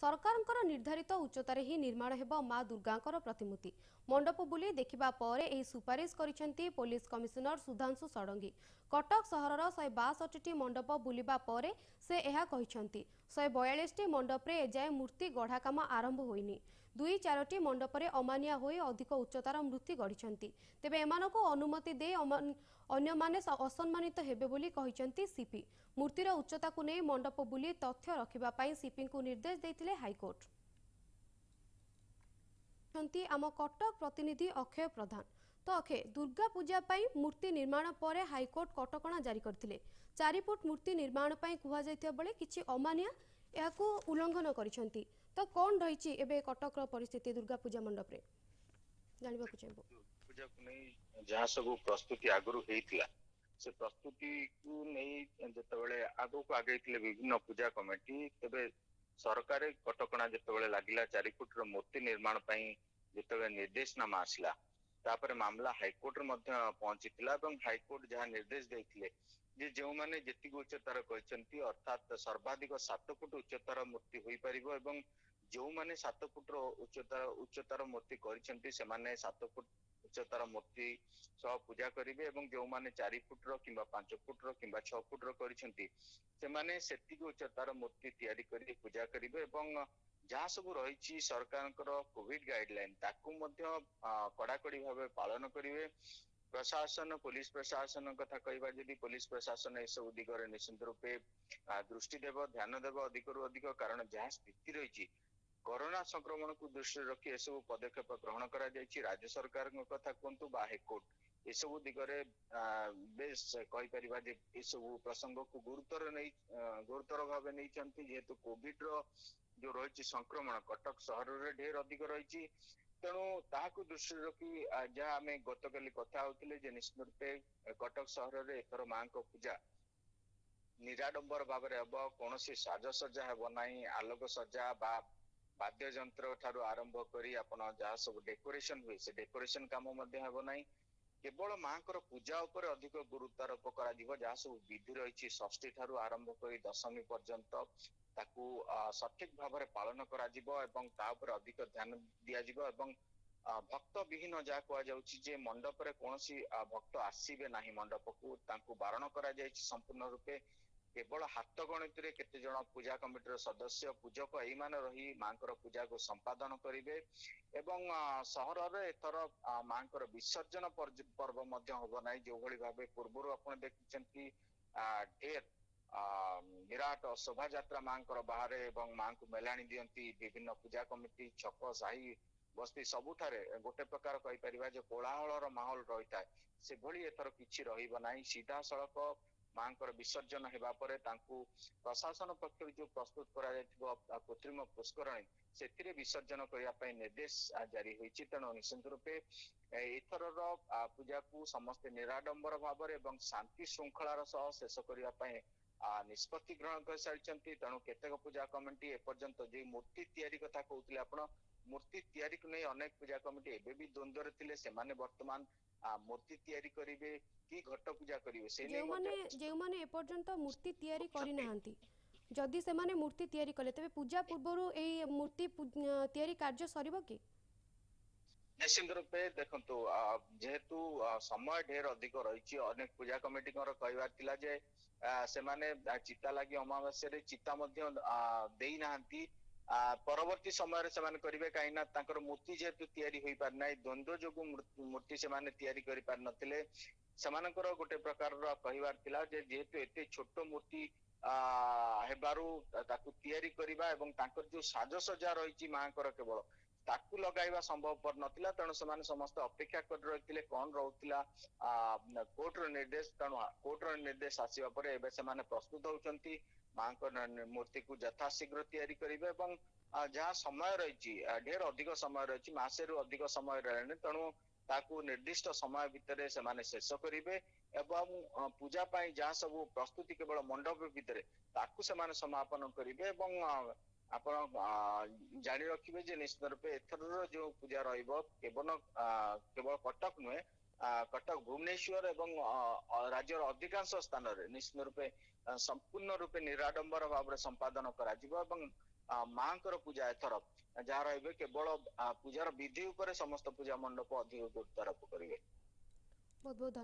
सरकारଙ୍କର निर्धारित उच्चतार ही निर्माण हेब मां दुर्गांकर प्रतिमूर्ति मंडप बुली देखिबा परे एही सुपारिश करिसेंती पुलिस कमिशनर सुधांशु षडंगी। कटक सहरर 162टी मंडप बुलिबा परे से एहा कहिसेंती 142टी मंडप रे एजाए मूर्ति गढ़ा काम आरंभ होइनी। 2-4टी मंडप रे अमानिया होई अधिक उच्चतार मूर्ति गढ़िसेंती। तेबे एमानको अनुमति दे अन्य माने असम्मानित हेबे बोली कहिसेंती सीपी। मूर्तिर उच्चता को नहीं मंडप बुली तथ्य रखिबा पई सीपी को निर्देश देथिले हाईकोर्ट। आम कटक प्रतिनिधि अक्षय प्रधान। तो अक्षय, दुर्गा पूजा पई मूर्ति निर्माण परे हाईकोर्ट कटकणा जारी करथिले। 4 फुट मूर्ति निर्माण पई कुहा जायथिया बेले किछि अमानिया याकू उल्लंघन करिसेंती। तो कोन रहिछि एबे कटक रो परिस्थिति दुर्गा पूजा मंडप रे जानिबा को चाहबो। पूजा को नहीं जहाँ सब प्रस्तुति आगु हेतिला से प्रस्तुति को नहीं जतबेले आगु को आगे विभिन्न पूजा कमिटी तेबे सरकार कटकणा जतबेले लागिला 4 फुट रो मूर्ति निर्माण पई जतबेले निर्देशनामा आसिला तापर मामला हाईकोर्ट रे मध्य पहुंचीतिला एवं हाईकोर्ट जहाँ निर्देश देथिले जे जो माने जेतिक उच्चतार कहचंती अर्थात सर्वाधिक 7 फुट उच्चतार मूर्ति होई परिबो एवं जो माने 7 फुट रो उच्चतार मूर्ति करिसेंती से माने 7 फुट उच्चतार मूर्ति सह पूजा करिवे एवं जो माने 4 फुट रो किंबा 5 फुट रो किंबा 6 फुट रो करिसेंती से माने सेतिक उच्चतार मूर्ति तैयारी करी पूजा करिवे एवं जहाँ सब रही सरकार कोविड गाइडलाइन ताकू मध्य कड़ाकड़ी भाव पालन करेंगे। प्रशासन पुलिस प्रशासन कथा कहवा जदि पुलिस प्रशासन ए सब दिगरे निश्चित रूपे दृष्टि देव ध्यान देव अधिक रु अधिक कारण जहाँ स्थिति रही कोरोना संक्रमण को दृष्टि रखी एसबू पदक्षेप ग्रहण करा राज्य सरकार कथा कहतु बा हाईकोर्ट एसबू दिगरे बेस कहीपर एसबू प्रसंग को गुरुतर भाव नहीं जेहेतु कोविड रो जो रही संक्रमण कटक सहर रे ढेर अधिक रही तेणु ताकू दृष्टि रखी जहाँ आम गतकाली कथा होते निश्चित रूपे कटक सहर रे एथर मां को पूजा निराडंबर भाव कौन साजसज्जा हेब ना आलोक सज्जा बा वाद्य जंत्र ठारू आरंभ करी आपण जहाँ सब डेकोरेशन हुए से डेकोरेशन काम हेब ना केवल मां पूजा उपर अधिक गुरुत्वारोप कर जहाँ सब विधि रही षष्ठी ठारू आरंभ कर दशमी पर्यंत ताकू सठिक भाव पालन करा अधिक ध्यान दिया भक्त विहीन जहाँ कह मंडप रे कौन भक्त आसबे ना मंडप को तांकू बारण करा संपूर्ण रूपे केवल हाथ गणित रे केते जण पूजा कमिटी सदस्य पूजक एई मान रही मां पूजा को संपादन करिवे एवं सहर रे एथर मां विसर्जन पर्व मध्य होब नै जो भली भाबे पूर्व आपण देखिसेंती ढेर विराट शोभा यात्रा मां बाहर एवं मां को मेलाणी दियंती विभिन्न पूजा कमिटी छक साही बस्ती सबुठारे गोटे प्रकार कहि परिबा जे कोलाहलर माहौल रही था से भली एथर किछि रहिबो नाही सीधा सड़क मां विसर्जन हेबा परे तांकू प्रशासन पक्षर जो प्रस्तुत करा जायतिबो कृत्रिम पुष्करणी सेथिरे विसर्जन करिया पई निर्देश जारी होईछि। तेणु निश्चित रूपे एथरर पूजा को समस्त निराडंबर भाव एवं शांति श्रृंखलार सह शेष करिया पई निष्पत्ति ग्रहण कर सारी। तेणु केतेक पूजा कमिटी एपर्यंत जो मूर्ति तैयारी कथा कहते आपण मूर्ति तैयारी को नहीं अनेक पूजा कमिटी एबे भी द्वंद्व थिले से माने वर्तमान मूर्ति तैयारी करिवे कि घट पूजा करिवे से जे माने एपर्यंत मूर्ति तैयारी करि नाहंती जदि से माने मूर्ति तैयारी कले तबे पूजा पूर्वरु एई मूर्ति तैयारी कार्य सरिबो कि निश्चित रूपे देखंतु जेहेतु समय ढेर अधिक रही अनेक पूजा कमिटी कहबार थिला जे से माने चिता लगी अमावास्या रे चिता मध्य देई नाहंती परवर्ती समय से करेंगे कहीं मूर्ति जेहेतु तैयारी हो पार ना द्वंद्व जो मूर्ति से तैयारी कर पार नथिले सेमानकर गोटे प्रकार कहबार थिला जे जेहेतु एते छोट मूर्ति हेबारु ताकू तैयारी करबा एवं तांकर जो साजसज्जा रही मां केवल ताकू लगाइबा संभवपर नथिला। तेणु से समस्त अपेक्षा कर रही कौन रोला कोर्ट निर्देश तेणु कोर्ट निर्देश आसवा पर एबे से प्रस्तुत होउचंती मां मूर्ति को यथाशीघ्र तैयारी करेंगे एवं जहाँ समय रही ढेर अधिक समय रही मासे रु अधिक समय रहे तेणु ताकू निर्दिष्ट समय भितर से शेष करेंगे एवं पूजा पाई जहाँ सब प्रस्तुति केवल मंडप भितर ताकू से समापन करेंगे एवं आपण जानी रखिए जे निश्चित रूपे एथर जो पूजा केवल कटक नुहे कटक भुवनेश्वर एवं राज्यर अधिकांश स्थान निश्चित रूपे संपूर्ण रूपे निराडंबर भाव संपादन करा ମାଙ୍କର ପୂଜା ଏଥର ଯାହାର ଏବେ କେବଳ ପୂଜାର ବିଧି ଉପରେ ସମସ୍ତ ପୂଜା ମଣ୍ଡପ ଅଧିକ ଗୁରୁତ୍ୱାରୋପ କରିବେ। ବହୁତ ବହୁତ